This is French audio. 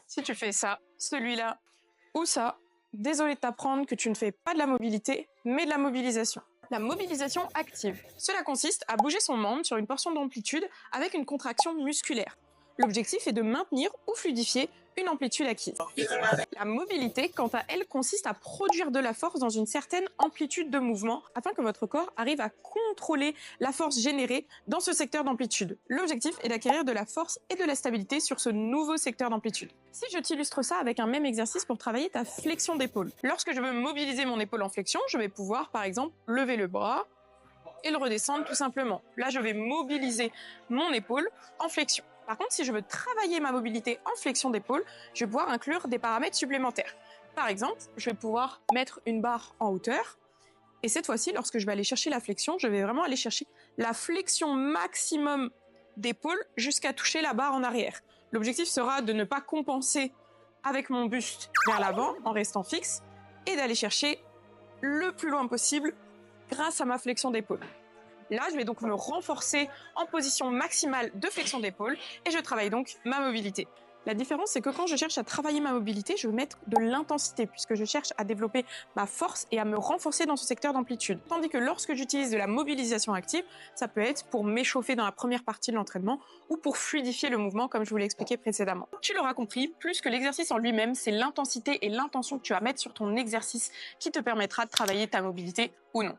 Si tu fais ça, celui-là ou ça, désolé de t'apprendre que tu ne fais pas de la mobilité, mais de la mobilisation. La mobilisation active. Cela consiste à bouger son membre sur une portion d'amplitude avec une contraction musculaire. L'objectif est de maintenir ou fluidifier une amplitude acquise. La mobilité, quant à elle, consiste à produire de la force dans une certaine amplitude de mouvement afin que votre corps arrive à contrôler la force générée dans ce secteur d'amplitude. L'objectif est d'acquérir de la force et de la stabilité sur ce nouveau secteur d'amplitude. Si je t'illustre ça avec un même exercice pour travailler ta flexion d'épaule. Lorsque je veux mobiliser mon épaule en flexion, je vais pouvoir, par exemple, lever le bras et le redescendre tout simplement. Là, je vais mobiliser mon épaule en flexion. Par contre, si je veux travailler ma mobilité en flexion d'épaule, je vais pouvoir inclure des paramètres supplémentaires. Par exemple, je vais pouvoir mettre une barre en hauteur. Et cette fois-ci, lorsque je vais aller chercher la flexion, je vais vraiment aller chercher la flexion maximum d'épaule jusqu'à toucher la barre en arrière. L'objectif sera de ne pas compenser avec mon buste vers l'avant en restant fixe et d'aller chercher le plus loin possible grâce à ma flexion d'épaule. Là, je vais donc me renforcer en position maximale de flexion d'épaule et je travaille donc ma mobilité. La différence, c'est que quand je cherche à travailler ma mobilité, je vais mettre de l'intensité puisque je cherche à développer ma force et à me renforcer dans ce secteur d'amplitude. Tandis que lorsque j'utilise de la mobilisation active, ça peut être pour m'échauffer dans la première partie de l'entraînement ou pour fluidifier le mouvement comme je vous l'ai expliqué précédemment. Tu l'auras compris, plus que l'exercice en lui-même, c'est l'intensité et l'intention que tu vas mettre sur ton exercice qui te permettra de travailler ta mobilité ou non.